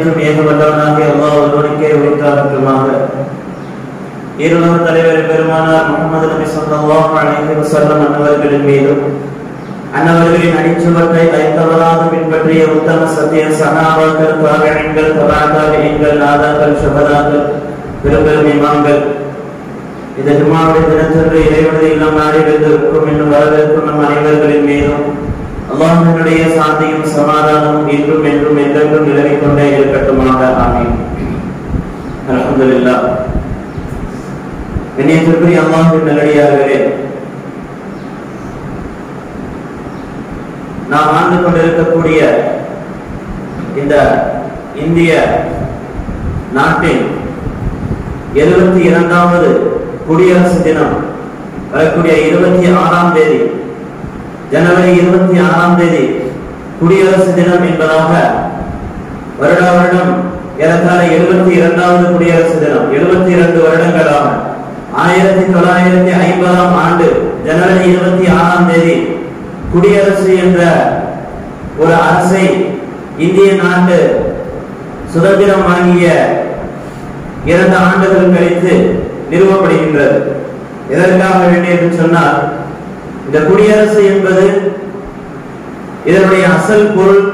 அனைத்தும் ஏகப்பட்டவனாகிய அல்லாஹ் ஒருவனுக்கே உரித்தாகட்டுமாக. இருநூறு தலைவர் பெருமானார் முஹம்மது நபி ஸல்லல்லாஹு அலைஹி வஸல்லம் அன்னவர்களின் மீதும் அன்னவர்களின் அடிச்சுவட்டை கைத்தவராக பின்பற்றிய உத்தம சத்திய சஹாபாக்கள், தாபிஈன்கள், தபஅ-தாபிஈன்கள், நாதாக்கள், ஷஹதாக்கள், பெரும் இமாம்கள், இந்த ஜும்ஆவுடைய தினத்தன்று இறைவனது இல்லம் நாடி வந்திருக்கும் இன்னும் வரவிருக்கும் நம் அனைவர்களின் மீதும் அல்லாஹ்வினுடைய சாந்தியும் சமாதானமும் இன்றும் என்றும் என்றென்றும் நிலவிக் கொண்டே இருக்கட்டுமாக. ஆமீன். அல்ஹம்துலில்லாஹ். கண்ணியத்திற்குரிய அல்லாஹ்வின் நல்லடியார்களே, நாம் ஆண்டு கொண்டிருக்கக்கூடிய இந்த இந்திய நாட்டின் 72வது குடியரசு தினம் வரக்கூடிய 26ஆம் தேதி, ஜனவரி 26ஆம் தேதி குடியரசு தினம் என்பதாக வருடா வருடம் ஏறத்தாழ 72வது குடியரசு தினம் 72 வருடங்களாக 1950ஆம் ஆண்டு ஜனவரி 26ஆம் தேதி குடியரசு என்ற ஒரு அரசை இந்திய நாட்டு சுதந்திரம் வாங்கிய 2 ஆண்டுகள் கழித்து நிறுவப்படுகின்றது. எதற்காக வேண்டியது சொன்னால், இந்த குடியரசு என்பது இதனுடைய அசல் பொருள்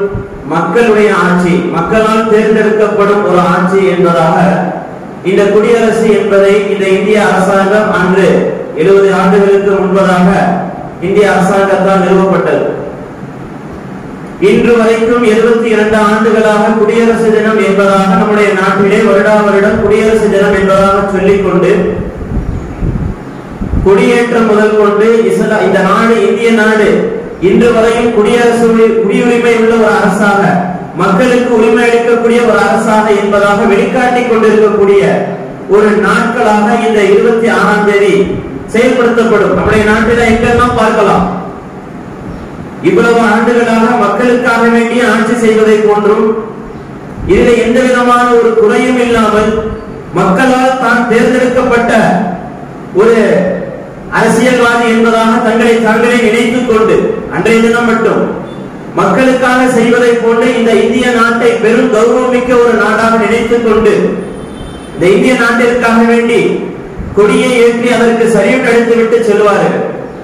மக்களுடைய ஆட்சி, மக்களால் தேர்ந்தெடுக்கப்படும் ஒரு ஆட்சி என்பதாக இந்த குடியரசு என்பதை இந்த இந்திய அரசாங்கம் அன்று 70 ஆண்டுகளுக்கு முன்பதாக இந்திய அரசாங்கத்தால் நிறுவப்பட்டது. இன்று வரைக்கும் 72 ஆண்டுகளாக குடியரசு தினம் என்பதாக நம்முடைய நாட்டிலே வருடா வருடம் குடியரசு தினம் என்பதாக சொல்லிக்கொண்டு குடியேற்றம் முதல் கொண்டு இந்த நாடு, இந்திய நாடு இன்று வரையும் குடியுரிமை உள்ள ஒரு அரசாக, மக்களுக்கு உரிமை அளிக்கக்கூடிய ஒரு அரசாக என்பதாக வெளிக்காட்டிக் கொண்டிருக்கக்கூடிய ஒரு நாட்களாக இந்த 26ஆம் தேதி செயல்படுத்தப்படும். நம்முடைய நாட்டில் எங்கெல்லாம் பார்க்கலாம், இவ்வளவு ஆண்டுகளாக மக்களுக்காக வேண்டிய ஆட்சி செய்வதை போன்றும் இதில் எந்த விதமான ஒரு குறையும் இல்லாமல் மக்களால் தான் தேர்ந்தெடுக்கப்பட்ட ஒரு அரசியல்வாதி என்பதாக தங்களை தாங்களே நினைத்துக் கொண்டு அன்றைய தினம் மட்டும் மக்களுக்காக செய்வதை போன்று இந்த இந்திய நாட்டை பெரும் கௌரவமிக்க ஒரு நாடாக நினைத்துக் கொண்டு இந்த இந்திய நாட்டிற்காக வேண்டி கொடியை ஏற்றி அதற்கு சல்யூட் அடித்து விட்டு செல்வார்கள்.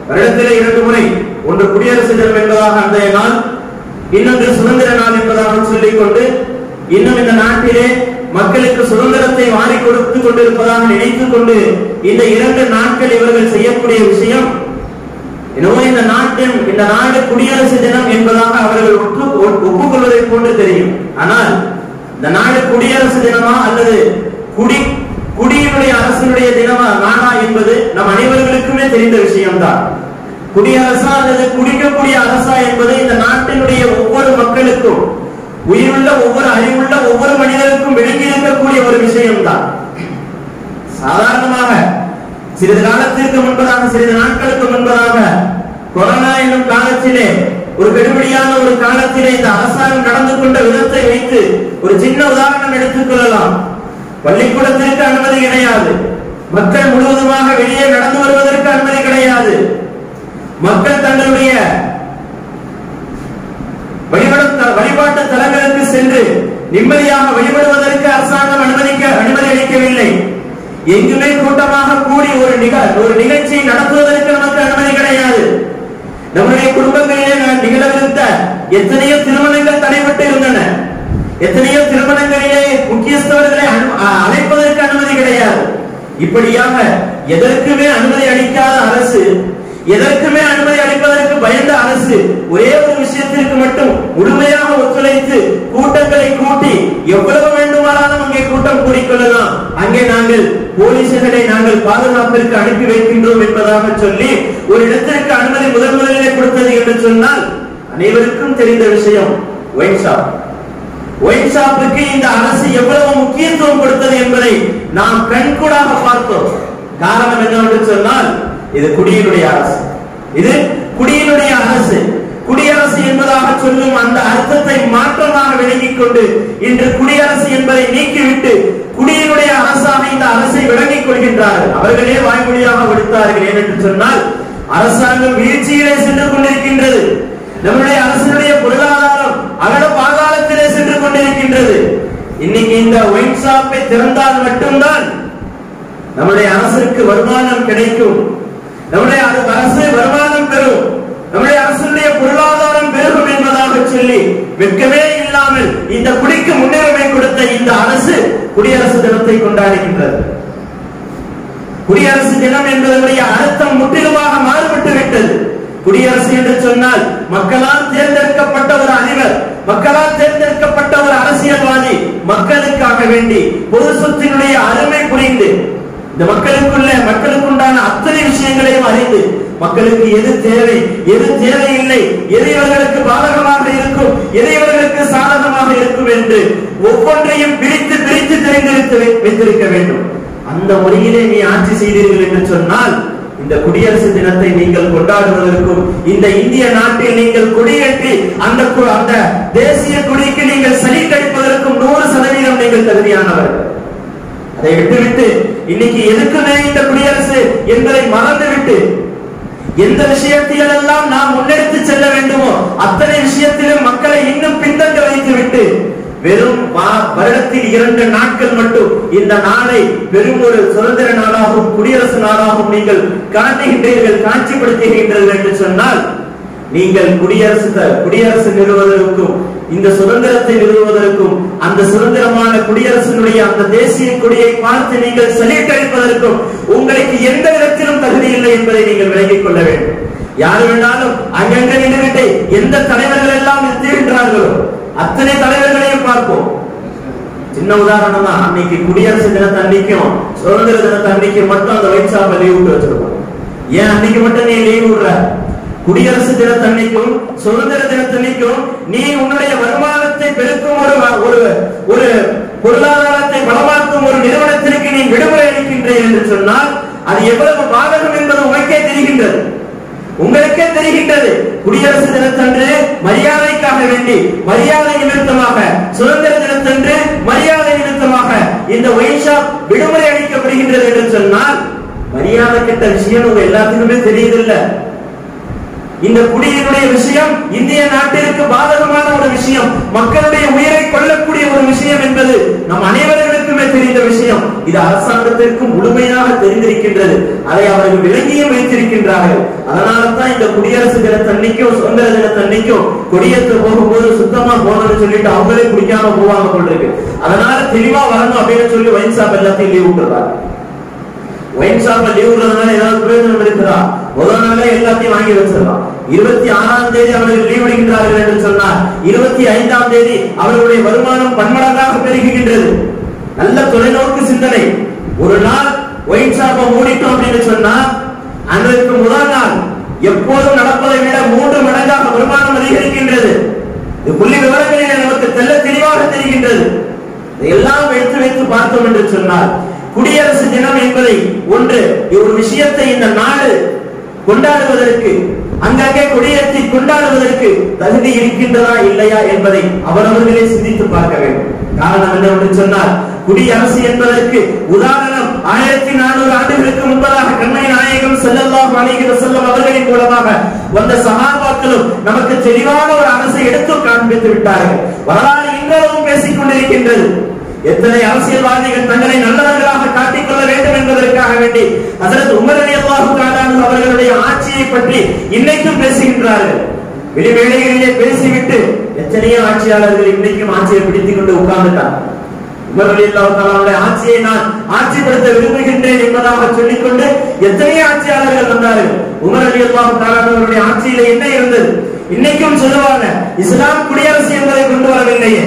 வருடத்திலே 2 முறை, ஒன்று குடியரசு தினம் என்பதாக அன்றைய நாள், இன்னொன்று சுதந்திர நாள் என்பதாக சொல்லிக் கொண்டு இன்னும் இந்த நாட்டிலே மக்களுக்கு சுதந்திரத்தை வாரி கொடுத்து கொண்டிருப்பதாக நினைத்துக் கொண்டு இந்த 2 நாட்கள் இவர்கள் செய்யக்கூடிய விஷயம் எனவே இந்த நாடு குடியரசு தினம் என்பதாக அவர்கள் ஒப்புக்கொள்வதை போன்று தெரியும். ஆனால் இந்த நாடு குடியரசு தினமா அல்லது குடியினுடைய அரசினுடைய தினமா நாடா என்பது நம் அனைவர்களுக்குமே தெரிந்த விஷயம்தான். குடியரசா அல்லது குடிக்கக்கூடிய அரசா என்பது இந்த நாட்டினுடைய ஒவ்வொரு மக்களுக்கும், உயிருள்ள ஒவ்வொரு அறிவுள்ள ஒவ்வொரு மனிதருக்கும் விளங்கி இருக்கக்கூடிய ஒரு விஷயம்தான். சாதாரணமாக சிறிது காலத்திற்கு முன்பதாக, சிறிது நாட்களுக்கு முன்பதாக கொரோனா என்னும் காலத்திலே, ஒரு கடுமையான ஒரு காலத்திலே இந்த அரசாங்கம் நடந்து கொண்ட விதத்தை வைத்து ஒரு சின்ன உதாரணம் எடுத்துக் கொள்ளலாம். பள்ளிக்கூடத்திற்கு அனுமதி கிடையாது, மக்கள் முழுவதுமாக வெளியே நடந்து வருவதற்கு அனுமதி கிடையாது, மக்கள் தங்களுடைய வழிபாட்டு தலங்களுக்கு சென்று நிம்மதியாக வழிபடுவதற்கு அரசாங்கம் அனுமதி அளிக்கவில்லை. எங்குமே கூட்டமாக கூடி ஒரு நிகழ்ச்சியை நடத்துவதற்கு நமக்கு அனுமதி கிடையாது. நம்முடைய குடும்பங்களிலே நிகழவிருந்த எத்தனையோ திருமணங்கள் தடைபட்டு இருந்தன. எத்தனையோ திருமணங்களிலே முக்கியஸ்தவர்களை அழைப்பதற்கு அனுமதி கிடையாது. இப்படியாக எதற்குமே அனுமதி அளிக்காத அரசு, எதற்குமே அனுமதி அளிப்பதற்கு பயந்த அரசு ஒரே ஒரு விஷயத்திற்கு மட்டும் முழுமையாக ஒத்துழைத்து கூட்டங்களை கூட்டி எவ்வளவு வேண்டுமானாலும் அங்கே கூட்டம் கூடிக்கொள்ளலாம், அங்கே நாங்கள் போலீசுகளை நாங்கள் பாதுகாப்பிற்கு அனுப்பி வைக்கின்றோம் என்பதாக சொல்லி ஒரு இடத்திற்கு அனுமதி முதலிலே கொடுத்தது என்று சொன்னால் அனைவருக்கும் தெரிந்த விஷயம். ஒயின் ஷாப்புக்கு இந்த அரசு எவ்வளவு முக்கியத்துவம் கொடுத்தது என்பதை நாம் கண்கூடாக பார்த்தோம். காரணம் என்னவென்று சொன்னால், இது குடியினுடைய அரசு, இது குடியினுடைய அரசு. குடியரசு என்பதாக சொல்லும் அந்த அர்த்தத்தை மாற்றமாக விளங்கிக் கொண்டு இன்று குடியரசு என்பதை நீக்கிவிட்டு குடியினுடைய அரசாக இந்த அரசை விளங்கிக் கொள்கின்றார்கள். அவர்களே வாய்மொழியாக விடுத்தார்கள். ஏனென்று சொன்னால், அரசாங்கம் வீழ்ச்சியிலே சென்று கொண்டிருக்கின்றது. நம்முடைய அரசினுடைய பொருளாதாரம் அகல பாதாளத்திலே சென்று கொண்டிருக்கின்றது. இன்னைக்கு இந்த ஒயின் ஷாப்பை திறந்தால் மட்டும்தான் நம்முடைய அரசுக்கு வருமானம் கிடைக்கும், நம்முடைய அரசு வருமானம் பெறும், நம்முடைய அரசுடைய பொருளாதாரம் பெருகும் என்பதாக சொல்லி வெட்கமே இல்லாமல் இந்த குடிக்கு முன்னுரிமை கொடுத்த இந்த அரசு குடியரசு தினத்தை கொண்டாடுகின்றது. குடியரசு தினம் என்பதனுடைய அர்த்தம் முற்றிலுமாக மாறுபட்டு விட்டது. குடியரசு என்று சொன்னால் மக்களால் தேர்ந்தெடுக்கப்பட்ட ஒரு அதிபர், மக்களால் தேர்ந்தெடுக்கப்பட்ட ஒரு அரசியல்வாதி மக்களுக்காக வேண்டி பொது சொத்தினுடைய அருமை புரிந்து இந்த மக்களுக்குண்டான அத்தனை விஷயங்களையும் அறிந்து மக்களுக்கு எது தேவை எது தேவையில்லை, எது இவர்களுக்கு பாதகமாக இருக்கும், எது இவர்களுக்கு சாதகமாக இருக்கும் என்று ஒவ்வொன்றையும் பிரித்து பிரித்து தெரிந்தெடுத்து வைத்திருக்க வேண்டும். அந்த முறையிலே நீ ஆட்சி செய்தீர்கள் என்று சொன்னால் இந்த குடியரசு தினத்தை நீங்கள் கொண்டாடுவதற்கும் இந்த இந்திய நாட்டில் நீங்கள் கொடியேற்றி அந்த தேசிய கொடிக்கு நீங்கள் சலிக்கடிப்பதற்கும் 100% நீங்கள் தகுதியானவர்கள். அதை விட்டுவிட்டு இன்னைக்கு எதுக்குமே இந்த குடியரசு என்பதை மறந்துவிட்டு எந்த விஷயத்தில் எல்லாம் நாம் முன்னெடுத்து செல்ல வேண்டுமோ அத்தனை விஷயத்திலும் மக்களை இன்னும் பின்தங்க வைத்துவிட்டு வெறும் வருடத்தில் 2 நாட்கள் மட்டும் இந்த நாளை பெரும் ஒரு சுதந்திர நாளாகவும் குடியரசு நாளாகவும் நீங்கள் காட்டுகின்றீர்கள், காட்சிப்படுத்துகின்றீர்கள் என்று சொன்னால் நீங்கள் குடியரசு நிறுவுவதற்கும் இந்த சுதந்திரத்தை நிறுவுவதற்கும் அந்த சுதந்திரமான குடியரசினுடைய அந்த தேசிய கொடியை பார்த்து நீங்கள் சல்யூட் அளிப்பதற்கும் உங்களுக்கு எந்த விதத்திலும் தகுதி இல்லை என்பதை நீங்கள் விலகிக் கொள்ள வேண்டும். யார் வேணாலும் அங்கங்க நின்றுவிட்டு எந்த தலைவர்கள் எல்லாம் நிறுத்துகின்றார்களோ அத்தனை தலைவர்களையும் பார்ப்போம். சின்ன உதாரணமா அன்னைக்கு குடியரசு தினத்தன்னைக்கும் சுதந்திர தினத்தன்னைக்கும் மட்டும் அந்த ஒயின் ஷாப்பை லீவ் விட்டு வச்சிருக்கோம். ஏன் அன்னைக்கு மட்டும் நீ லீவ் விடுற? குடியரசு தினத்தன்னைக்கும் சுதந்திர தினத்தன்னைக்கும் நீ உன்னுடைய வருமானத்தை பெருக்கும் ஒரு பொருளாதாரத்தை பலமாக்கும் ஒரு நிறுவனத்திற்கு நீ விடுமுறை அளிக்கின்றேன் என்று சொன்னால் அது எவ்வளவு பாதகம் என்பது உங்களுக்கே தெரிகின்றது. குடியரசு தினத்தன்று மரியாதைக்காக வேண்டி மரியாதை நிமித்தமாக சுதந்திர தினத்தன்று மரியாதை நிமித்தமாக இந்த ஒயின் ஷாப் விடுமுறை அளிக்கப்படுகின்றது என்று சொன்னால் மரியாதை கெட்ட விஷயம் உங்க எல்லாத்துக்குமே தெரியுதில்லை. இந்த குடியினுடைய விஷயம் இந்திய நாட்டிற்கு பாதகமான ஒரு விஷயம், மக்களுடைய உயிரை கொள்ளக்கூடிய ஒரு விஷயம் என்பது நம் அனைவர்களுக்குமே தெரிந்த விஷயம். இது அரசாங்கத்திற்கு முழுமையாக தெரிந்திருக்கின்றது. அதை அவர்கள் விளங்கியும் வைத்திருக்கின்றார்கள். அதனால்தான் இந்த குடியரசு தினத்தன்னைக்கும் சுதந்திர தினத்தன்னைக்கும் கொடியேற்ற போகும்போது சுத்தமா போனோம்னு சொல்லிட்டு அவங்களே குடிக்காம போவாங்க கொண்டிருக்கு. அதனால தெளிவா வரணும் அப்படின்னு சொல்லி ஒயின் ஷாப் எல்லாத்தையும் லீவ் விட்டுறாங்க. ஒயின் ஷாப்ல லீவ் விடுறதுனால ஏதாவது பிரயோஜனம் இருக்குதா? முதல் நாளே எல்லாத்தையும் வாங்கி வச்சிடலாம். 26ஆம் தேதி அவர்கள் லீவ் விடுகின்றார்கள் என்று சொன்னார் 25ஆம் தேதி அவர்களுடைய வருமானம் பன்மடங்காக பெருகுகின்றது. நல்ல தொலைநோக்கு சிந்தனை. ஒரு நாள் ஒயின் ஷாப்பை மூடிட்டோம் அப்படின்னு சொன்னா அன்றைக்கு முதல் நாள் எப்போதும் நடப்பதை விட 3 மடங்காக வருமானம் அதிகரிக்கின்றது. இது புள்ளி விவரங்களில் நமக்கு தெளிவாக தெரிகின்றது. இதையெல்லாம் எடுத்து வைத்து பார்த்தோம் என்று சொன்னால் குடியரசு தினம் என்பதை ஒரு விஷயத்தை இந்த நாடு கொண்டாடுவதற்கு அங்கங்கே கொடியேற்றி கொண்டாடுவதற்கு தகுதி இருக்கின்றதா இல்லையா என்பதை அவரவர்களே சிந்தித்து பார்க்க வேண்டும். காரணம் என்னவென்று சொன்னால் குடியரசு என்பதற்கு உதாரணம் 1400 ஆண்டுகளுக்கு முன்பதாக கண்மணி நாயகம் ஸல்லல்லாஹு அலைஹி வஸல்லம் அவர்களின் மூலமாக வந்த சஹாபாக்களும் நமக்கு தெளிவான ஒரு அரசை எடுத்து காண்பித்து விட்டார்கள். வரலாறு இன்றளவும் பேசிக் கொண்டிருக்கின்றது. எத்தனை அரசியல்வாதிகள் தங்களை நல்லவர்களாக காட்டிக்கொள்ள வேண்டும் என்பதற்காக வேண்டி ஹஜ்ரத் உமர் ரலியல்லாஹு தஆலா அவர்களுடைய ஆட்சியை பற்றி இன்னைக்கும் பேசுகின்றார்கள். வெளிவேளைகளிலே பேசிவிட்டு எத்தனையோ ஆட்சியாளர்கள் இன்னைக்கும் ஆட்சியை பிடித்துக் கொண்டு உட்கார்ந்துட்டார். உமர் ரலியல்லாஹு தஆலாவுடைய ஆட்சியை நான் ஆட்சிப்படுத்த விரும்புகின்றேன் என்பதாக சொல்லிக்கொண்டு எத்தனையோ ஆட்சியாளர்கள் வந்தார்கள். உமர் ரலியல்லாஹு தஆலா அவர்களுடைய ஆட்சியில என்ன இருந்தது? இன்னைக்கும் சொல்லுவாங்க, இஸ்லாம் குடியரசு என்பதை கொண்டு வரவில்லையே,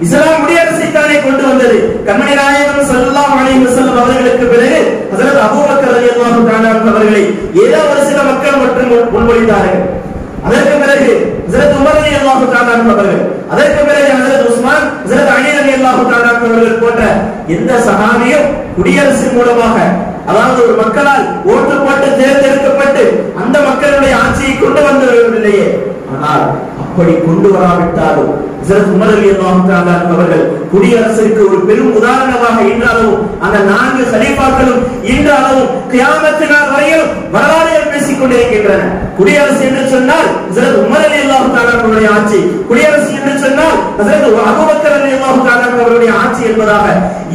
இஸ்லாம் குடியரசை தானே கொண்டு வந்தது. கண்மணி நாயகம் ஸல்லல்லாஹு அலைஹி வஸல்லம் அவர்களுக்கு பிறகு ஹஜ்ரத் அபூபக்கர் ரலியல்லாஹு தஆலா அவர்களை ஏதோ ஒரு சில மக்கள் மட்டும் முன்மொழிந்தார்கள். அதற்கு பிறகு ஹஜ்ரத் உமர் ரலியல்லாஹு தஆலா அவர்கள், அதற்கு பிறகு ஹஜ்ரத் உஸ்மான், ஹஜ்ரத் அலி ரலியல்லாஹு தஆலா அவர்கள் போன்ற எந்த சஹாபியும் குடியரசு மூலமாக, அதாவது ஒரு மக்களால் ஓட்டு போட்டு தேர்ந்தெடுக்கப்பட்டு அந்த மக்களுடைய ஆட்சியை கொண்டு வந்தவர்களையே. ஆனால் அப்படி கொண்டு வராவிட்டாலும் ஹஜ்ரத் உமர் ரலியல்லாஹு தஆலா அவர்கள் குடியரசுக்கு ஒரு பெரும் உதாரணமாக இன்றாலும் அந்த 4 கலீஃபாக்களும் இன்றாலும் கியாமத் நாள் வரையில் வரலாறு பேசிக் கொண்டிருக்கின்றன. குடியரசு என்று சொன்னால் ஹஜ்ரத் உமர் ரலியல்லாஹு தஆலா அவர்களுடைய ஆட்சி, குடியரசு என்று சொன்னால் ஹஜ்ரத் அபூபக்கர் ரலியல்லாஹு தஆலா அவர்களுடைய ஆட்சி என்பதாக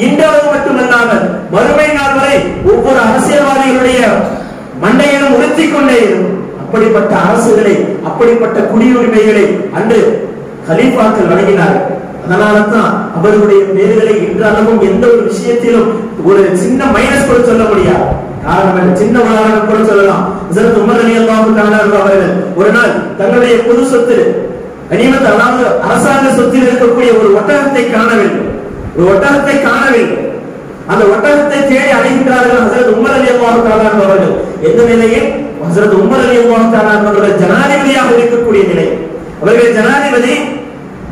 இன்றளவு மட்டுமல்லாமல் மறுமை நாள் வரை ஒவ்வொரு அரசியல்வாதிகளுடைய மண்டையிலும் உறுத்திக் கொண்டே இருக்கும். அப்படிப்பட்ட அரசுகளை, அப்படிப்பட்ட குடியுரிமைகளை அன்று கலீஃபாக்கள் வழங்கினார்கள். அதனால்தான் அவர்களுடைய பேர்களை இன்றளவும் எந்த ஒரு விஷயத்திலும் ஒரு சின்ன மைனஸ் கூட சொல்ல முடியாது. காரணம் சின்ன உதாரணம் கூட சொல்லலாம். ஹஜ்ரத் உமர் ரலியல்லாஹு தஆலா அவர்கள் ஒரு நாள் தங்களுடைய பொது சொத்து கனிமத், அதாவது அரசாங்க சொத்தில் இருக்கக்கூடிய ஒரு ஒட்டகத்தை காணவில்லை. ஒரு ஒட்டகத்தை காணவில்லை. அந்த ஒட்டகத்தை தேடி அழைகின்றார்கள் ஹஜ்ரத் உமர் ரலியல்லாஹு தஆலா அவர்கள். எந்த நிலையில்? ஹஜ்ரத் உமர் ரலியல்லாஹு தஆலா அவர்கள் ஜனாதிபதியாக இருக்கக்கூடிய நிலை. அவர்கள்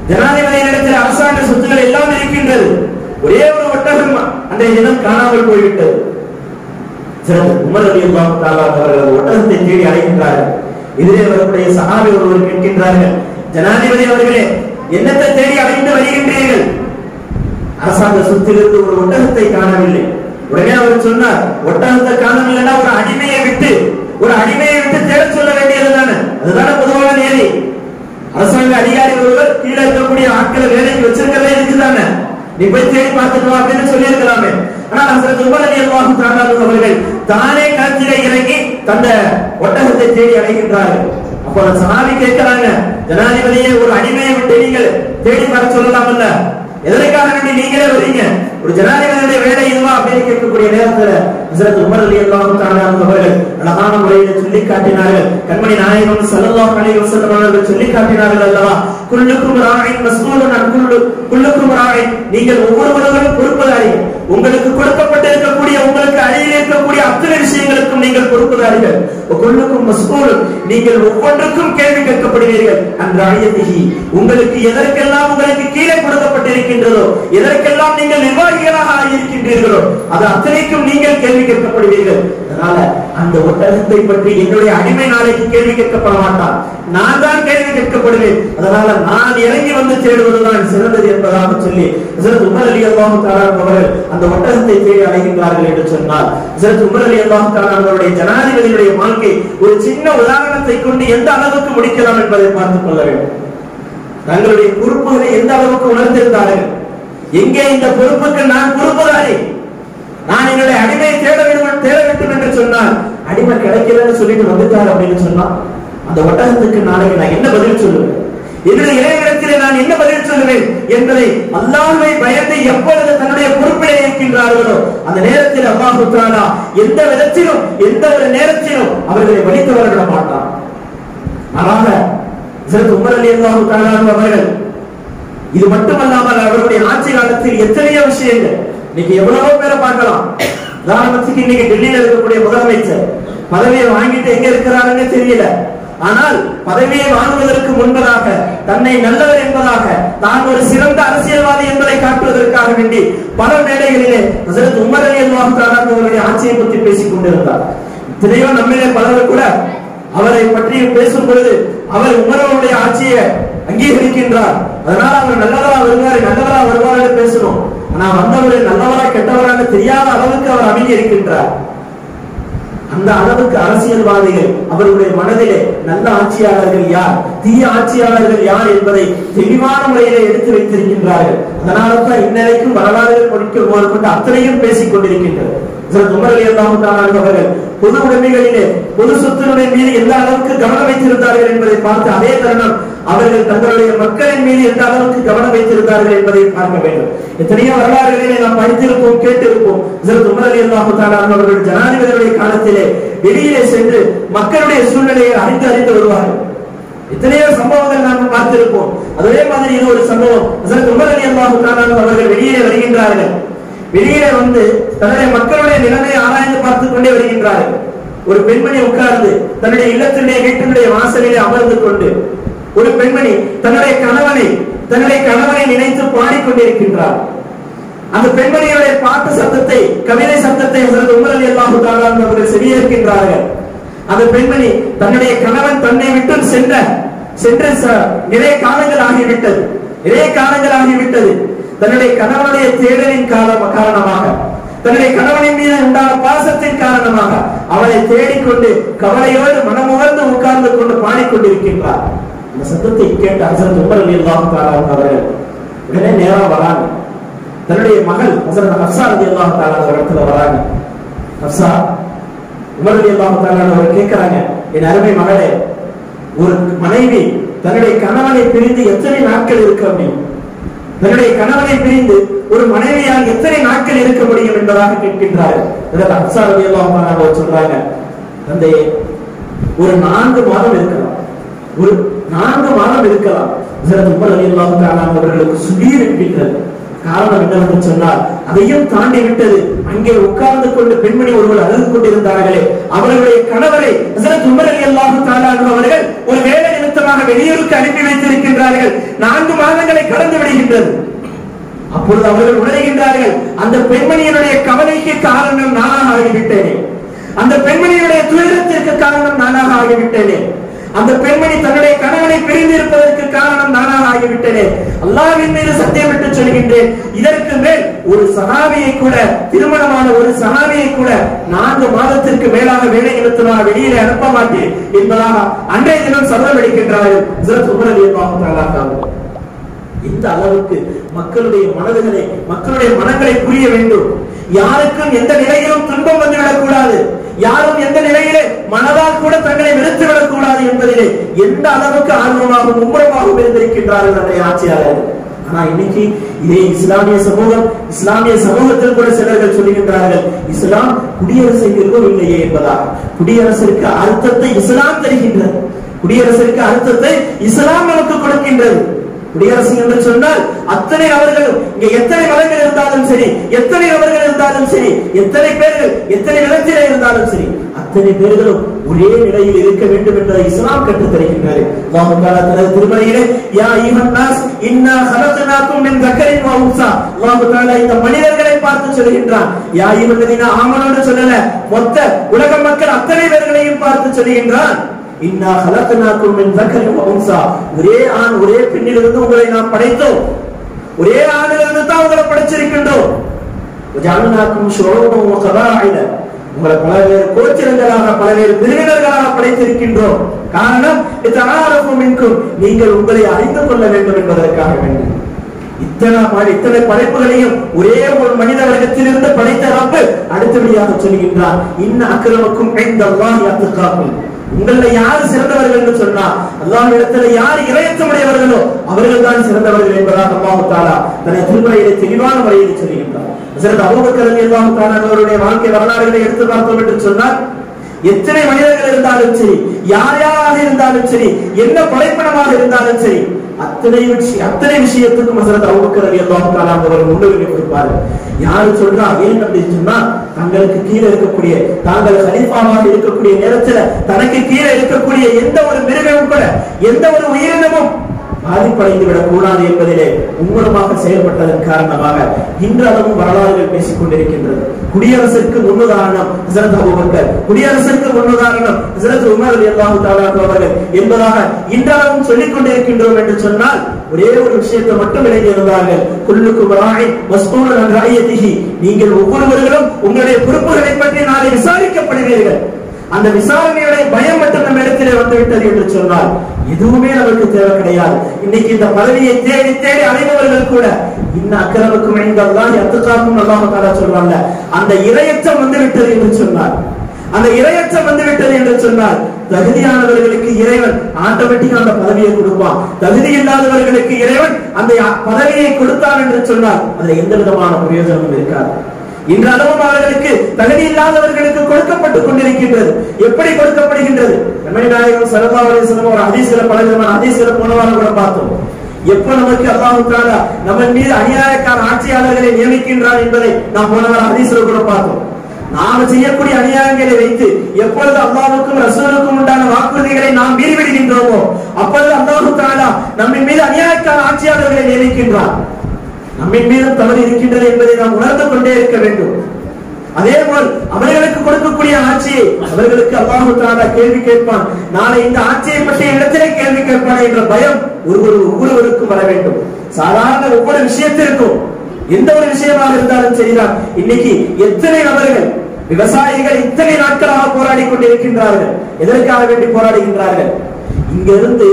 ஜனாதிபதியிடத்தில் அரசாங்க சொத்துக்கள் எல்லாம் இருக்கின்றது. ஒரே ஒரு ஒட்டகம் அன்றைய தினம் காணாமல் போய்விட்டது. உமர் ரலியல்லாஹு தஆலா அவர்கள் ஒட்டகத்தை தேடி அழைக்கின்றார்கள். எதிரே வரக்கூடிய சஹாபி ஒருவர் கேட்கின்றார்கள், ஜனாதிபதி அவர்களே, என்னத்தை தேடி அழைத்து வருகின்றீர்கள்? அரசாங்க சொத்திலிருந்து ஒரு ஒட்டகத்தை காணவில்லை. உடனே அவர் சொன்னார், ஒட்டகத்தை காணவில்லைன்னா ஒரு அடிமையை விட்டு தேட சொல்ல வேண்டியதுதானே, அதுதானே பொதுவான நிலை. அரசாங்க அதிகாரி ஒருவர் கீழே இருக்கக்கூடிய ஆட்களை வேலைக்கு வச்சிருக்கிறதே இருக்குதானே, நீ போய் தேடி பார்த்துட்டு அப்படின்னு சொல்லி இருக்கலாமே. ஆனால் ஹஜ்ரத் உமர் ரலியல்லாஹு தஆலா அவர்கள் தானே களத்திலே இறங்கி தந்த ஒட்டகத்தை தேடி அழைக்கின்றார்கள். அப்போ சஹாபி கேட்கிறாங்க, ஜனாதிபதியே, ஒரு அடிமையை விட்டு நீங்கள் தேடி பார்க்க சொல்லலாம்ல, எதற்காக வேண்டி நீங்களே வரீங்க? ஒரு ஜனாதிபதியுடைய வேலை இதுவா அப்படின்னு கேட்கக்கூடிய நேரத்தில் ஹஜ்ரத் உமர் ரலியல்லாஹு தஆலா அவர்கள் அழகான முறையில் சொல்லி காட்டினார்கள். கண்மணி நாயகம் ஸல்லல்லாஹு அலைஹி வஸல்லம் அவர்கள் சொல்லி காட்டினார்கள் அல்லவா, குல்லுக்கும் ராயின் மஸ்ஊலுன் அன் குல்லுக்கும் ராயின், நீங்கள் ஒவ்வொருவரும் பொறுப்புதாரிகள். உங்களுக்கு கொடுக்கப்பட்டிருக்கக்கூடிய, உங்களுக்கு அருகில் இருக்கக்கூடிய அத்தனை விஷயங்களுக்கும் நீங்கள் பொறுப்புதாரிகள். குல்லுக்கும் மஸ்ஊலுன், நீங்கள் ஒவ்வொன்றுக்கும் கேள்வி கேட்கப்படுவீர்கள். அன் ராயத்திஹி, உங்களுக்கு எதற்கெல்லாம் உங்களுக்கு கீழே கொடுக்கப்பட்டிருக்கின்றதோ, எதற்கெல்லாம் நீங்கள் நிர்வாகிகளாக இருக்கின்றீர்களோ, அது அத்தனைக்கும் நீங்கள் கேள்வி கேட்கப்படுவீர்கள். அதனால அந்த ஒட்டகத்தை பற்றி என்னுடைய அடிமை நாளைக்கு கேள்வி கேட்கப்பட மாட்டான், நான் தான் கேள்வி கேட்கப்படுவேன். அதனால நான் இறங்கி வந்து தேடுவதுதான் சிறந்தது என்பதாக சொல்லி ஹஜ்ரத் உமர் ரலியல்லாஹு தஆலா அவர்கள் அந்த ஒட்டகத்தை தேடி அழைக்கின்றார்கள் என்று சொன்னால், ஹஜ்ரத் உமர் ரலியல்லாஹு தஆலா அவருடைய ஜனாதிபதியுடைய வாழ்க்கை ஒரு சின்ன உதாரணத்தை கொண்டு எந்த அளவுக்கு முடிக்கலாம் என்பதை பார்த்துக் கொள்ள வேண்டும். தங்களுடைய பொறுப்புகளை எந்த அளவுக்கு உணர்ந்திருந்தார்கள். எங்கே இந்த பொறுப்புக்கு நான் பொறுப்புதாரி, நான் என்னுடைய அடிமையை தேட வேண்டும் என்று சொன்னால், அடிமை கிடைக்கலன்னு சொல்லிட்டு வந்துட்டார் அப்படின்னு சொன்னா, அந்த ஒட்டகத்துக்கு நாளைக்கு நான் என்ன பதில் சொல்லுவேன், என்னுடைய இறைவனிடத்திலே நான் என்ன பதில் சொல்லுவேன் என்பதை அல்லாஹ்வை பயந்து எப்பொழுது தன்னுடைய பொறுப்பிலே இருக்கின்றார்களோ அந்த நேரத்தில் அல்லாஹ் தஆலா எந்த விதத்திலும் எந்த ஒரு நேரத்திலும் அவர்களை வலித்து வரவிட மாட்டார். ஆனால் ஹஜ்ரத் உமர் ரலியல்லாஹு தஆலா அவர்கள் இது மட்டுமல்லாமல் அவருடைய ஆட்சி காலத்தில் எத்தனையோ விஷயங்கள், இன்னைக்கு எவ்வளவோ பேரை பார்க்கலாம். உதாரணத்துக்கு இன்னைக்கு டெல்லியில இருக்கக்கூடிய முதலமைச்சர் பதவியை வாங்கிட்டு எங்க இருக்கிறாருன்னு தெரியல. ஆனால் பதவியை வாங்குவதற்கு முன்பதாக தன்னை நல்லவர் என்பதாக, தான் ஒரு சிறந்த அரசியல்வாதி என்பதை காட்டுவதற்காக வேண்டி பல மேடைகளிலே ஹஜ்ரத் உமர் ரலியல்லாஹு தஆலா அவருடைய ஆட்சியை பற்றி பேசிக் கொண்டிருந்தார். இத்தனையோ நம்மிலே பலர் கூட அவரை பற்றி பேசும் பொழுது அவர் உமருடைய ஆட்சியை அங்கீகரிக்கின்றார், அதனால அவர் நல்லவரா வருவார் என்று பேசணும். ஆனா வந்தவர் நல்லவரா கெட்டவரான்னு தெரியாத அளவுக்கு அவர் அங்கீகரிக்கின்றார். அந்த அளவுக்கு அரசியல்வாதிகள் அவருடைய மனதிலே நல்ல ஆட்சியாளர்கள் யார், தீய ஆட்சியாளர்கள் யார் என்பதை தெளிவான முறையிலே எடுத்து வைத்திருக்கின்றார்கள். அதனால்தான் இந்நிலைக்கும் வரலாறுகள் படிக்கும் போது அத்தனையும் பேசிக் கொண்டிருக்கின்றது. உமர் ரலியல்லாஹு தஆலா அவர்கள் பொது உடைமைகளிலே, பொது சொத்துக்களின் மீது எந்த அளவுக்கு கவனம் வைத்திருந்தார்கள் என்பதை பார்த்து, அதே தருணம் அவர்கள் தங்களுடைய மக்களின் மீது எந்த அளவுக்கு கவனம் வைத்திருந்தார்கள் என்பதை பார்க்க வேண்டும். எத்தனையோ வரலாறுகளிலே நாம் படித்திருப்போம், கேட்டிருப்போம். உமர் ரலியல்லாஹு தஆலா அவர்கள் ஜனாதிபதியுடைய காலத்திலே வெளியிலே சென்று மக்களுடைய சூழ்நிலையை அறிந்து வருவார்கள். எத்தனையோ சம்பவங்கள் நாம் பார்த்திருப்போம். அதே மாதிரி இது ஒரு சம்பவம். உமர் ரலியல்லாஹு தஆலா அவர்கள் வெளியிலே வருகின்றார்கள். வெளியிலே வந்து தன்னுடைய மக்களுடைய நிலைமையை ஆராய்ந்து பார்த்துக் கொண்டே வருகின்றார்கள். ஒரு பெண்மணி உட்கார்ந்து தன்னுடைய இல்லத்தினுடைய வீட்டினுடைய வாசலிலே அமர்ந்து கொண்டு ஒரு பெண்மணி தன்னுடைய கணவனை நினைத்து பாடிக்கொண்டிருக்கின்றார். அந்த பெண்மணியுடைய பாட்டு சத்தத்தை, கவிதை சத்தத்தை ஹஜ்ரத் உமர் ரலியல்லாஹு தஆலா அவர்கள் செவியேற்கின்றார்கள். அந்த பெண்மணி தன்னுடைய கணவன் தன்னை விட்டு சென்ற நிறைய காலங்கள் ஆகிவிட்டது. தன்னுடைய கணவனுடைய தேடலின் காரணமாக தன்னுடைய கணவனின் மீது உண்டான பாசத்தின் காரணமாக அவளை தேடிக்கொண்டு கவலையோடு மனமுகர்ந்து உட்கார்ந்து கொண்டு பாடிக்கொண்டிருக்கின்றார். இந்த சத்தத்தை கேட்ட ஹஸரத் உமர் ரலியல்லாஹு தஆலா அவர்கள் உடனே நேரா வராங்க. தன்னுடைய மகள் ஹஸரத் ஹஃப்ஸா ரலியல்லாஹு தஆலா அவர்கள் வராங்க. ஹஃப்ஸா, உமர் ரலியல்லாஹு தஆலா அவர்கள் கேட்கிறாங்க, என் அருமை மகளே, ஒரு மனைவி தன்னுடைய கணவனை பிரிந்து எத்தனை நாட்கள் இருக்க முடியும்? தன்னுடைய கணவனை பிரிந்து ஒரு மனைவியால் எத்தனை நாட்கள் இருக்க முடியும் என்பதாக கேட்கின்றார்கள். இதற்கு ஹஃப்ஸா ரலியல்லாஹு தஆலா அவர்கள் சொல்றாங்க, தந்தையே, ஒரு 4 மாதம் இருக்கலாம், ஒரு 4 மாதம் இருக்கலாம். ஹஸரத் உமர் ரலியல்லாஹு தஆலா அவர்களுக்கு சுகீர் என்கின்றது. காரணம் என்னவென்று சொன்னால், அதையும் தாண்டி விட்டது. அங்கே உட்கார்ந்து கொண்டு பெண்மணி ஒருவர் அழுது கொண்டிருந்தார்களே, அவர்களுடைய கணவரை ஹஸரத் உமர் ரலியல்லாஹு தஆலா அவர்கள் ஒரு வேலை நிமித்தமாக வெளியூருக்கு அனுப்பி வைத்திருக்கின்றார்கள். 4 மாதங்களை கடந்து விடுகின்றது. அப்பொழுது அவர்கள் உணர்கின்றார்கள், அந்த பெண்மணியினுடைய கவலைக்கு காரணம் நானாக ஆகிவிட்டேனே, அந்த பெண்மணியுடைய துயரத்திற்கு காரணம் நானாக ஆகிவிட்டேனே, அந்த பெண்மணி தன்னுடைய கணவனை பிரிந்து இருப்பதற்கு காரணம் நானாக ஆகிவிட்டேனே. அல்லாஹ்வின் மீது சத்தியமிட்டு சொல்கின்றேன், இதற்கு மேல் ஒரு சஹாபியை கூட, திருமணமான ஒரு சஹாபியை கூட 4 மாதத்திற்கு மேலாக வேலை நிமித்தமாக வெளியிலே அனுப்ப மாட்டேன் என்பதாக அன்றைய தினம் சபதம் எடுக்கின்றார்கள் ஹஸரத் உமர் ரலியல்லாஹு தஆலா அவர்கள். இந்த அளவுக்கு மக்களுடைய மனதுகளை, மக்களுடைய மனங்களை புரிய வேண்டும். யாருக்கும் எந்த நிலையிலும் துன்பம் வந்துவிடக் கூடாது, யாரும் எந்த நிலையிலே மனதால் கூட தங்களை வெறுத்து விடக் கூடாது என்பதிலே எந்த அளவுக்கு ஆர்வமாகவும் மும்முரமாகவும் இருந்திருக்கின்றார்கள் நம்முடைய ஆட்சியாளர்கள். ஆனா இன்னைக்கு இதே இஸ்லாமிய சமூகத்தில் கூட சிலர்கள் சொல்லுகின்றார்கள், இஸ்லாம் குடியரசை விரும்பவில்லையே என்பதாக. குடியரசிற்கு அர்த்தத்தை இஸ்லாம் தருகின்றது, குடியரசிற்கு அர்த்தத்தை இஸ்லாம் நமக்கு கொடுக்கின்றது. குடியரசு என்று சொன்னால் அத்தனை அவர்களும், இங்க எத்தனை மதங்கள் இருந்தாலும் சரி, எத்தனை அவர்கள் இருந்தாலும் சரி, எத்தனை பேர்கள் எத்தனை நிலத்திலே இருந்தாலும் சரி, அத்தனை பேர்களும் ஒரே நிலையில் இருக்க வேண்டும் என்பதை இஸ்லாம் கற்றுத் தருகின்றது. அல்லாஹ் தஆலா தனது திருமறையிலே யா அய்யுஹன் நாஸ் இன்னா ஹலக்னாகும் மின் ذكرٍ وأنثى, அல்லாஹ் தஆலா இந்த மனிதர்களை பார்த்து சொல்கின்றான். யா அய்யுஹல்லதீன ஆமனூன்னு சொல்லல, மொத்த உலக மக்கள் அத்தனை பேர்களையும் பார்த்து சொல்கின்றான். இன்னா ஹலக்னாகும் மின் ذكرٍ وأنثى, ஒரே ஆண் ஒரே பெண்ணிலிருந்து உங்களை நாம் படைத்தோம், ஒரே ஆணிலிருந்து தான் உங்களை படைச்சிருக்கின்றோம். வஜஅல்னாகும் ஷுஊபன் வகபாயில, உங்களை பலவேறு கோத்திரங்களாக பலவேறு பிரிவினர்களாக படைத்திருக்கின்றோம். காரணம் இத்தஆரஃபு மின்கும், நீங்கள் உங்களை அறிந்து கொள்ள வேண்டும் என்பதற்காக வேண்டும். இத்தனை படைப்புகளையும் ஒரே ஒரு மனித வர்க்கத்திலிருந்து படைத்த ரப்பு அடுத்தபடியாக சொல்கின்றார், இன்ன அக்ரமக்கும் இன்தல்லாஹி அத்காக்கும், உங்களை யார் சிறந்தவர்கள் என்று சொன்னா அல்லாஹ்விடத்தில் யார் இறையச்சமுடையவர்களோ அவர்கள் தான் சிறந்தவர்கள் என்பதாக அல்லாஹ் தஆலா தனது திருமறையிலே தெளிவான முறையில் சொல்கின்றார். ஹஸரத் அபூபக்கர் ரலியல்லாஹு தஆலா அவருடைய வாழ்க்கை வரலாறுகளை எடுத்து பார்த்தோம் என்று சொன்னால், எத்தனை மனிதர்கள் இருந்தாலும் சரி, யார் யாராக இருந்தாலும் சரி, என்ன படைப்பனமாக இருந்தாலும் சரி, அத்தனை விஷயத்துக்கும் ஹஸரத் அபூபக்கர் ரலியல்லாஹு தஆலா அவர்கள் முன்னுரிமை கொடுப்பார்கள். யாரு சொல்றா ஏன் அப்படின்னு சொன்னா, தங்களுக்கு கீழே இருக்கக்கூடிய, தாங்கள் கலீஃபாவாக இருக்கக்கூடிய நேரத்துல தனக்கு கீழே இருக்கக்கூடிய எந்த ஒரு மிருகமும் கூட, எந்த ஒரு உயிரினமும் பாதிப்படைந்து விடக் கூடாது என்பதிலே மும்முரமாக செயல்பட்டதன் காரணமாக இன்றளவும் வரலாறுகள் பேசிக் கொண்டிருக்கின்றது. குடியரசுக்கு முன்னுதாரணம் ஹஸரத் அபூபக்கர், குடியரசுக்கு முன்னுதாரணம் ஹஸரத் உமர் ரலியல்லாஹு தஆலா அவர்கள் என்பதாக இன்றளவும் சொல்லிக் கொண்டிருக்கின்றோம் என்று சொன்னால், ஒரே ஒரு விஷயத்தை மட்டும் விளங்கியிருந்தார்கள், குல்லுக்கும் ராயின் மஸ்ஊலுன் அன் ரஅய்யதிஹி, நீங்கள் ஒவ்வொருவர்களும் உங்களுடைய பொறுப்புகளை பற்றி நாளை விசாரிக்கப்படுவீர்கள். அந்த விசாரணையுடைய பயம் மட்டும் நம்ம இடத்திலே வந்துவிட்டது என்று சொன்னால் எதுவுமே நமக்கு தேவை கிடையாது. இன்னைக்கு இந்த பதவியை தேடி தேடி அடைபவர்கள் கூட இன்ன அக்ரமக்கும் இன்தல்லாஹி அத்காக்கும் அல்லாஹ் தஆலா சொல்றாங்க. அந்த இறையச்சம் வந்துவிட்டது என்று சொன்னார், அந்த இறையச்சம் வந்துவிட்டது என்று சொன்னால் தகுதியானவர்களுக்கு இறைவன் ஆட்டோமேட்டிக்கா அந்த பதவியை கொடுப்பான். தகுதி இல்லாதவர்களுக்கு இறைவன் அந்த பதவியை கொடுத்தான் என்று சொன்னால் அதுல எந்த விதமான பிரயோஜனமும் இருக்காது. இன்றளவும் அவர்களுக்கு தகுதி இல்லாதவர்களுக்கு கொடுக்கப்பட்டுக் கொண்டிருக்கின்றது. எப்படி கொடுக்கப்படுகின்றது? நபிகள் நாயகம் ஸல்லல்லாஹு அலைஹி வஸல்லம் ஒரு ஹதீஸ்ல பல விதமான ஹதீஸ்ல போன வாரம் கூட பார்த்தோம். எப்ப நமக்கு அல்லாஹ் தஆலா நம்ம மீது அநியாயக்கார ஆட்சியாளர்களை நியமிக்கின்றார் என்பதை நாம் போன வாரம் ஹதீஸ்ல கூட பார்த்தோம். நாம செய்யக்கூடிய அநியாயங்களை வைத்து எப்பொழுது அல்லாஹ்வுக்கும் ரசூலுக்கும் உண்டான வாக்குறுதிகளை நாம் மீறிவிடுகின்றோமோ அப்பொழுது அல்லாஹ் தஆலா நம்ம மீது அநியாயக்கார ஆட்சியாளர்களை நியமிக்கின்றார். நம்மின் மீது தவறு இருக்கின்றது என்பதை நாம் உணர்ந்து கொண்டே இருக்க வேண்டும். அதே போல் அவர்களுக்கு கொடுக்கக்கூடிய ஆட்சியை அவர்களுக்கு அல்லாஹ் தஆலா கேள்வி கேட்பான். நாளை இந்த ஆட்சியை பற்றி இடத்திலே கேள்வி கேட்பான் என்ற பயம் ஒவ்வொருவருக்கும் வர வேண்டும். சாதாரண ஒவ்வொரு விஷயத்திற்கும் எந்த ஒரு விஷயமாக இருந்தாலும் சரிதான். இன்னைக்கு எத்தனை நபர்கள் விவசாயிகள் இத்தனை நாட்களாக போராடி கொண்டிருக்கின்றார்கள். எதற்காக வேண்டி போராடுகின்றார்கள்? இங்க இருந்து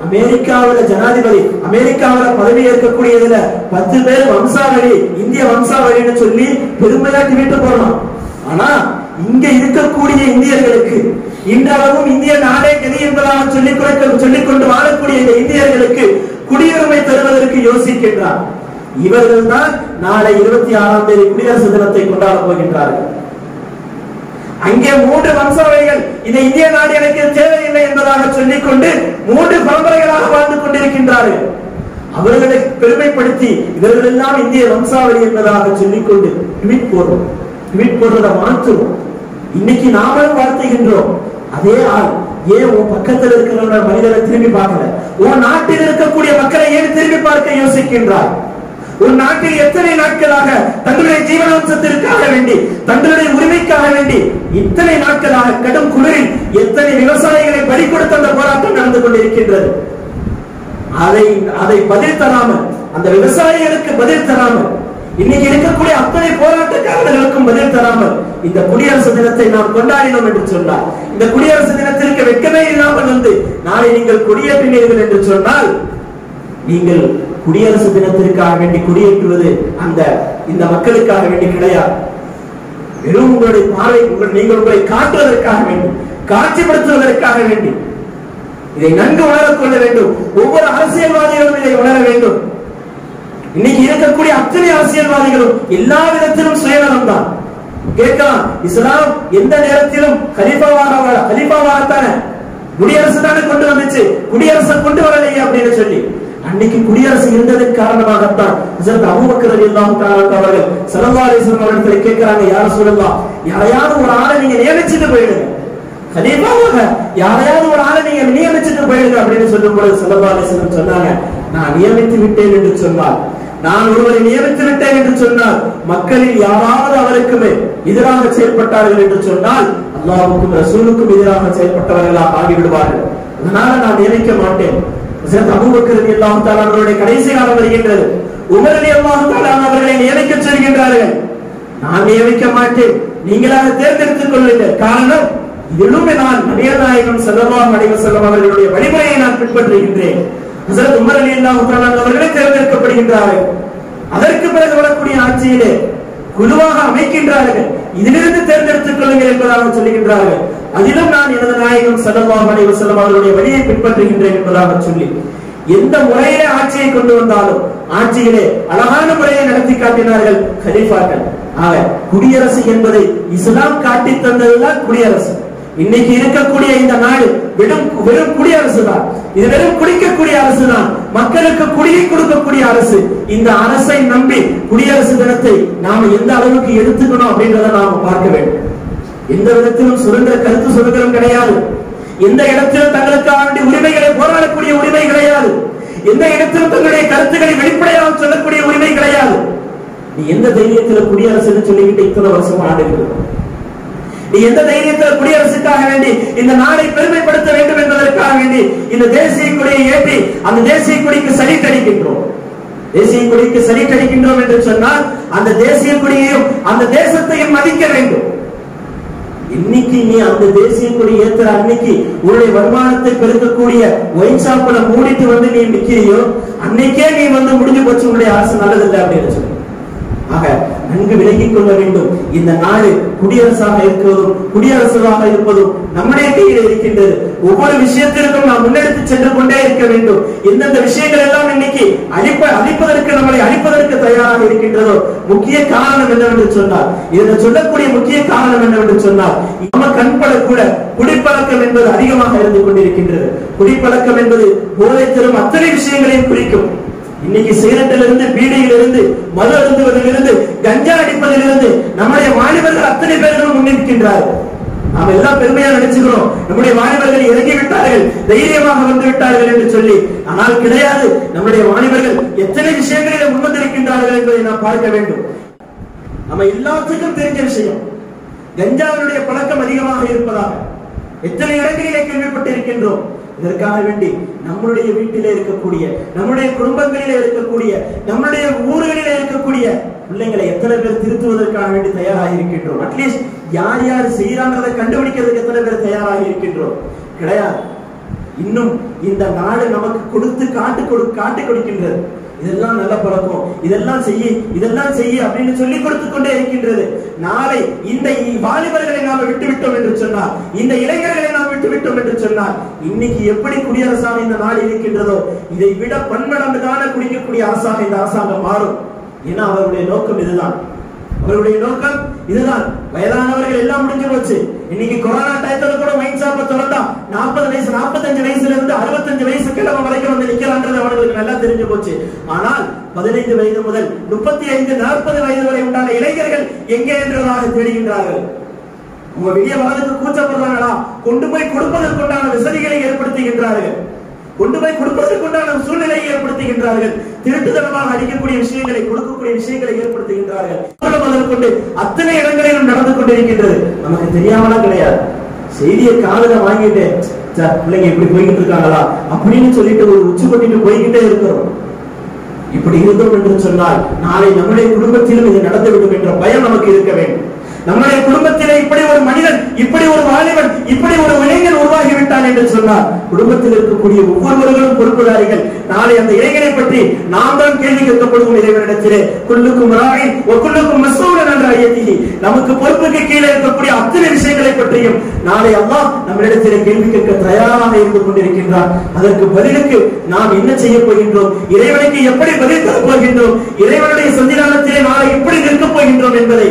அமெரிக்காவில ஜனாதிபதி, அமெரிக்காவில பதவி ஏற்கக்கூடியதுல 10 பேர் வம்சாவளி, இந்திய வம்சாவளின்னு சொல்லி பெருமையா ட்வீட் போடலாம். ஆனா இங்க இருக்கக்கூடிய இந்தியர்களுக்கு, இன்றளவும் இந்திய நாடே கதி என்பதாக சொல்லிக் கொண்டு வாழக்கூடிய இந்த இந்தியர்களுக்கு குடியுரிமை தருவதற்கு யோசிக்கின்றார். இவர்கள் தான் நாளை 26ஆம் தேதி குடியரசு தினத்தை கொண்டாட போகின்றார்கள். அங்கே 3 வம்சாவளிகள் இந்த இந்திய நாடு எனக்கு தேவையில்லை என்பதாக சொல்லிக்கொண்டு 3 பரம்பரைகளாக வாழ்ந்து கொண்டிருக்கின்றார்கள். அவர்களை பெருமைப்படுத்தி இவர்கள் எல்லாம் இந்திய வம்சாவளி என்பதாக சொல்லிக்கொண்டு ட்வீட் போடுறத மாற்றுவோம். இன்னைக்கு நாமளும் வாழ்த்துகின்றோம். அதே ஆள் ஏன் உன் பக்கத்தில் இருக்கிற மனிதரை திரும்பி பார்க்கல? உன் நாட்டில் இருக்கக்கூடிய மக்களை ஏன் திரும்பி பார்க்க யோசிக்கின்றார்? ஒரு நாட்டில் எத்தனை நாட்களாக தங்களுடைய ஜீவனாம்சத்திற்காக வேண்டி, தங்களுடைய உரிமைக்காக வேண்டி இத்தனை நாட்களாக கடும் குளிரில் எத்தனை விவசாயிகளை பறி கொடுத்த அந்த போராட்டம் நடந்து கொண்டிருக்கின்றது. அதை பதில் தராமல், அந்த விவசாயிகளுக்கு பதில் தராமல், இன்னைக்கு இருக்கக்கூடிய அத்தனை போராட்டக்காரர்களுக்கும் பதில் தராமல் இந்த குடியரசு தினத்தை நாம் கொண்டாடினோம் என்று சொன்னார். இந்த குடியரசு தினத்திற்கு வெட்கமே இல்லாமல் வந்து நாளை நீங்கள் கொடியேற்றினீர்கள் என்று சொன்னால், நீங்கள் குடியரசு தினத்திற்காக வேண்டி கொடியேற்றுவது இந்த மக்களுக்காக வேண்டி கிடையாது. வெறும் உங்களுடைய பார்வை, நீங்கள் உங்களை காட்டுவதற்காக வேண்டி, காட்சிப்படுத்துவதற்காக வேண்டி இதை நன்கு உணரக் கொள்ள வேண்டும். ஒவ்வொரு அரசியல்வாதிகளும் இதை உணர வேண்டும். இன்னைக்கு இருக்கக்கூடிய அத்தனை அரசியல்வாதிகளும் எல்லா விதத்திலும் சுயநலம் தான். கேட்கலாம், இஸ்லாம் எந்த நேரத்திலும் கலீஃபாவாகத்தான குடியரசு தானே கொண்டு வந்துச்சு, குடியரசு கொண்டு வரலையே அப்படின்னு சொல்லி. அன்னைக்கு குடியரசு இருந்ததற்கு காரணமாகத்தான் ஹஜ்ரத் அபூபக்கர் ரலியல்லாஹு தஆலா அவர்கள் ஸல்லல்லாஹு அலைஹி வஸல்லம் அவர்களை கேட்கிறாங்க, யா ரசூலல்லாஹ், யாரையாவது ஒரு ஆளை நீங்க நியமிச்சிட்டு போயிடுங்க, கலீஃபாவாக யாரையாவது ஒரு ஆளை நீங்க நியமிச்சிட்டு போயிடுங்க அப்படின்னு சொல்லும்போது ஸல்லல்லாஹு அலைஹி வஸல்லம் சொன்னாங்க, நான் நியமித்து விட்டேன் என்று சொன்னார், நான் ஒருவரை நியமித்து விட்டேன் என்று சொன்னால் மக்களில் யாராவது அவருக்கு எதிராக செயல்பட்டார்கள் என்று சொன்னால் அல்லாஹ்வுக்கும் ரசூலுக்கும் எதிராக செயல்பட்டவர்களாக ஆகிவிடுவார்கள். அதனால நான் நியமிக்க மாட்டேன். அபூபக்கர் ரலியல்லாஹு தஆலா அவர்களுடைய கடைசி காலம் வருகின்றது. உமர் ரலியல்லாஹு தஆலா அவர்களை நியமிக்க சொல்கின்றார்கள். நான் நியமிக்க மாட்டேன், நீங்களாக தேர்ந்தெடுத்துக் கொள்ளுங்கள். காரணம், இதிலும் நான் நபிகள் நாயகம் ஸல்லல்லாஹு அலைஹி வஸல்லம் அவர்களுடைய வழிமுறையை நான் பின்பற்றுகின்றேன். ஹஜ்ரத் உமர் ரலியல்லாஹு தஆலா அவர்களே தேர்ந்தெடுக்கப்படுகின்றார்கள். அதற்கு பிறகு வரக்கூடிய ஆட்சியிலே குழுவாக அமைக்கின்றார்கள். இதிலிருந்து தேர்ந்தெடுத்துக் கொள்ளுங்கள் என்பதாக சொல்லுகின்றார்கள். அதிலும் நான் எனது நாயகம் ஸல்லல்லாஹு அலைஹி வஸல்லம் அவர்களுடைய வழியை பின்பற்றுகின்றேன் என்பதாக சொல்லி எந்த முறையிலே ஆட்சியை கொண்டு வந்தாலும் ஆட்சியிலே அழகான முறையை நடத்தி காட்டினார்கள் கலீஃபாக்கள். ஆக குடியரசு என்பதை இஸ்லாம் காட்டி தந்ததுதான் குடியரசு. இன்னைக்கு இருக்கக்கூடிய இந்த நாடு வெறும் குடியரசு தான். இது வெறும் குடிக்கக்கூடிய அரசு தான், மக்களுக்கு குடியை கொடுக்கக்கூடிய அரசு. இந்த அரசை நம்பி குடியரசு தினத்தை நாம எந்த அளவுக்கு எடுத்துக்கணும் அப்படின்றத நாம பார்க்க வேண்டும். எந்த விதத்திலும் கருத்து சுதந்திரம் கிடையாது. எந்த இடத்திலும் தங்களுக்காக வேண்டிய உரிமைகளை போராடக்கூடிய உரிமை கிடையாது. எந்த இடத்திலும் தங்களுடைய கருத்துக்களை வெளிப்படையாக சொல்லக்கூடிய உரிமை கிடையாது. நீ எந்த தைரியத்துல குடியரசுன்னு சொல்லிக்கிட்டு இத்தனை வருஷம் ஆண்டுகிறது? நீ எந்த தைரியத்தில் குடியரசுக்காக வேண்டி இந்த நாடை பெருமைப்படுத்த வேண்டும் என்பதற்காக வேண்டி இந்த தேசிய கொடியை ஏற்றி அந்த தேசிய கொடிக்கு சலிட் அடிக்கின்றோம்? தேசிய கொடிக்கு சலிட் அடிக்கின்றோம் என்று சொன்னால் அந்த தேசிய கொடியையும் அந்த தேசத்தையும் மதிக்க வேண்டும். இன்னைக்கு நீ அந்த தேசிய கொடி ஏற்றுற அன்னைக்கு உன்னுடைய வருமானத்தை பெருக்கக்கூடிய ஒயின் ஷாப்ல மூடிட்டு வந்து நீ நிக்கிறியோ அன்னைக்கே நீ முடிஞ்சு போச்சு, உன்னுடைய அரசு நல்லதில்லை அப்படின்னு சொல்லி. ஆக நன்கு விலகிக் கொள்ள வேண்டும். இந்த நாடு குடியரசாக இருப்பதும் நம்முடைய கையில் இருக்கின்றது. ஒவ்வொரு விஷயத்திற்கும் நாம் முன்னெடுத்து சென்று கொண்டே இருக்க வேண்டும். எந்தெந்த விஷயங்கள் எல்லாம் இன்னைக்கு அழிப்பதற்கு நம்மளை அழிப்பதற்கு தயாராக இருக்கின்றதோ முக்கிய காரணம் என்னவென்று சொன்னார், இதில் சொல்லக்கூடிய முக்கிய காரணம் என்னவென்று சொன்னார், நம்ம கண்பட கூட குடிப்பழக்கம் என்பது அதிகமாக இருந்து கொண்டிருக்கின்றது. குடிப்பழக்கம் என்பது போதை தரும் அத்தனை விஷயங்களையும் குறிக்கும். இன்னைக்கு சிகரெட்டிலிருந்து, பீடியிலிருந்து, மது அருந்துவதிலிருந்து, கஞ்சா அடிப்பதிலிருந்து நம்முடைய வாலிபர்கள் அத்தனை பேர்களும் முன்னிற்கின்றார்கள். நாம் எல்லாம் பெருமையா நினைச்சுக்கிறோம், நம்முடைய வாலிபர்கள் இறங்கி விட்டார்கள், தைரியமாக வந்து விட்டார்கள் என்று சொல்லி. ஆனால் கிடையாது. நம்முடைய வாலிபர்கள் எத்தனை விஷயங்களில் முன்வந்திருக்கின்றார்கள் என்பதை நாம் பார்க்க வேண்டும். நம்ம எல்லாத்துக்கும் தெரிஞ்ச விஷயம், கஞ்சாவினுடைய பழக்கம் அதிகமாக இருப்பதாக. எத்தனை இடங்களிலே கேள்விப்பட்டிருக்கின்றோம். இதற்காக வேண்டி நம்முடைய வீட்டிலே இருக்கக்கூடிய, நம்முடைய குடும்பங்களிலே இருக்கக்கூடிய, நம்முடைய ஊர்களிலே இருக்கக்கூடிய பிள்ளைங்களை எத்தனை பேர் திருத்துவதற்காக வேண்டி தயாராக இருக்கின்றோம்? அட்லீஸ்ட் யார் யார் செய்யறாங்கிறதை கண்டுபிடிக்கிறதுக்கு எத்தனை பேர் தயாராக இருக்கின்றோம்? கிடையாது. இன்னும் இந்த நாடு நமக்கு கொடுத்து காட்டி கொடுக்கின்றது. இதெல்லாம் நல்ல பழக்கம், இதெல்லாம் செய்ய அப்படின்னு சொல்லி கொடுத்துக் கொண்டே இருக்கின்றது. நாளை இந்த வாலிபர்களை நாம விட்டுவிட்டோம் என்று சொன்னார், இந்த இளைஞர்களை நாம் விட்டுவிட்டோம் என்று சொன்னார், இன்னைக்கு எப்படி குடியரசாக இந்த நாடு இருக்கின்றதோ இதை விட பன்மடங்கு தானே குடிக்கக்கூடிய அரசாக இந்த அரசாங்கம் மாறும். ஏன்னா அவருடைய நோக்கம் இதுதான், அவருடைய நோக்கம் இதுதான். வயதானவர்கள் எல்லாம் முடிஞ்சு போச்சு. இன்னைக்கு கொரோனா டயத்துல கூட மைண்ட் ஷாப்பை திறந்தா 40 வயசு 45 வயசுல இருந்து 65 வயசு கிழமை வரைக்கும் வந்து நிக்கிறான்றது அவர்களுக்கு நல்லா தெரிஞ்சு போச்சு. ஆனால் 15 வயது முதல் 35 40 வயது வரை உண்டான இளைஞர்கள் எங்கே என்றதாக தேடுகின்றார்கள். உங்க வெளியே வரதுக்கு கூச்சப்படுறாங்களா? கொண்டு போய் கொடுப்பதற்குண்டான வசதிகளை ஏற்படுத்துகின்றார்கள், கொண்டு போய் கொடுப்பதற்குண்டான சூழ்நிலையை ஏற்படுத்துகின்றார்கள். திருட்டுத்தனமாக அடிக்கக்கூடிய விஷயங்களை, கொடுக்கக்கூடிய விஷயங்களை ஏற்படுத்துகின்றார்கள். கொண்டு அத்தனை இடங்களிலும் நடந்து கொண்டிருக்கின்றது. நமக்கு தெரியாமலாம் கிடையாது. செய்தியை காதுல வாங்கிட்டு பிள்ளைங்க இப்படி போய்கிட்டு இருக்காங்களா அப்படின்னு சொல்லிட்டு ஒரு உச்சி கொட்டிட்டு போய்கிட்டே இருக்கிறோம். இப்படி இருந்தோம் என்று சொன்னால் நாளை நம்முடைய குடும்பத்திலும் இது நடந்துவிடும் என்ற பயம் நமக்கு இருக்க வேண்டும். நம்முடைய குடும்பத்திலே இப்படி ஒரு மனிதன், இப்படி ஒரு வாலிபன், இப்படி ஒரு இளைஞன் உருவாகிவிட்டான் என்று சொன்னார், குடும்பத்தில் இருக்கக்கூடிய ஒவ்வொருவர்களும் பொறுப்புதாரிகள். நாளை அந்த இளைஞனை பற்றி நாம் தான் கேள்வி கேட்கப்படுவோம் இறைவனிடத்திலே. குல்லுக்கும் ராயின் வகுல்லுக்கும் மஸ்ஊலன் அன் ரஅய்யத்திஹி. நமக்கு பொறுப்புக்கு கீழே இருக்கக்கூடிய அத்தனை விஷயங்களை பற்றியும் நாளை அல்லாஹ் நம்மிடத்திலே கேள்வி கேட்க தயாராக இருந்து கொண்டிருக்கின்றார். அதற்கு பதிலுக்கு நாம் என்ன செய்ய போகின்றோம், இறைவனுக்கு எப்படி பதில் தர போகின்றோம், இறைவனுடைய சன்னிதானத்திலே நாளை எப்படி நிற்கப் போகின்றோம் என்பதை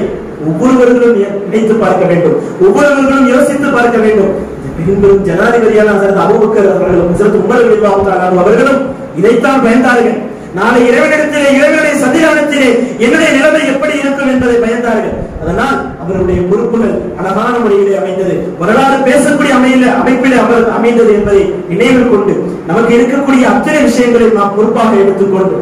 ஒவ்வொருவர்களும் நினைத்து பார்க்க வேண்டும், ஒவ்வொருவர்களும் யோசித்து பார்க்க வேண்டும். பெரும்பெரும் ஜனாதிபதியான ஹஜ்ரத் அபூபக்கர் அவர்களும் ஹஜ்ரத் உமர் ரலியல்லாஹு தஆலா அவர்களும் இதைத்தான் பயந்தார்கள். நாளை இறைவனிடத்திலே, இறைவனுடைய சன்னிதானத்திலே என்னுடைய நிலைமை எப்படி இருக்கும் என்பதை பயந்தார்கள். அதனால் அவருடைய பொறுப்புகள் அழகான முறையிலே அமைந்தது, வரலாறு பேசக்கூடிய அமைப்பிலே அமைந்தது என்பதை நினைவில் கொண்டு நமக்கு இருக்கக்கூடிய அத்தனை விஷயங்களை நாம் பொறுப்பாக எடுத்துக்கொண்டு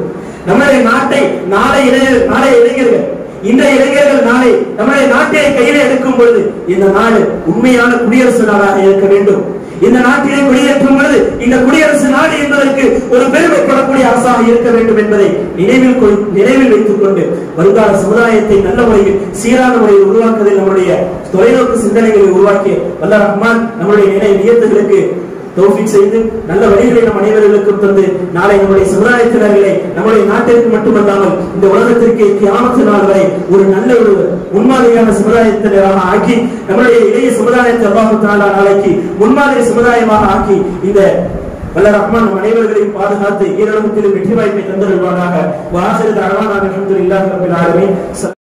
நம்முடைய நாட்டை நாளை இளைஞர்கள், இந்த இளைஞர்கள் நாளை நம்முடைய நாட்டை கையில எடுக்கும் பொழுது இந்த நாடு உண்மையான குடியரசு நாடாக இருக்க வேண்டும். இந்த நாட்டிலே குடியேற்றும் பொழுது இந்த குடியரசு நாடு என்பதற்கு ஒரு பெருமைப்படக்கூடிய அரசாக இருக்க வேண்டும் என்பதை நினைவில் வைத்துக் கொண்டு வருங்கால சமுதாயத்தை நல்ல முறையில், சீரான முறையில் உருவாக்குவதில் நம்முடைய தொலைநோக்கு சிந்தனைகளை உருவாக்கிய வல்ல ரஹ்மான் நம்முடைய நியத்துகளுக்கு தௌஃபீக் செய்து நல்ல வழிகளை நம் அனைவர்களுக்கும் தந்து நாளை நம்முடைய சமுதாயத்தினர்களை நம்முடைய நாட்டிற்கு மட்டுமல்லாமல் இந்த உலகத்திற்கு கியாமத் நாள் வரை ஒரு நல்ல ஒரு முன்மாதிரியான சமுதாயத்தினராக ஆக்கி நம்முடைய இளைய சமுதாயத்தை அல்லாஹ் தஆலா நாளைக்கு முன்மாதிரி சமுதாயமாக ஆக்கி இந்த வல்ல ரஹ்மான் நம் அனைவர்களையும் பாதுகாத்து ஈரலகத்திலும் வெற்றி வாய்ப்பை தந்தருள்வானாக. வாஹிரு தஅவானா அல்ஹம்துலில்லாஹி ரப்பில் ஆலமீன்.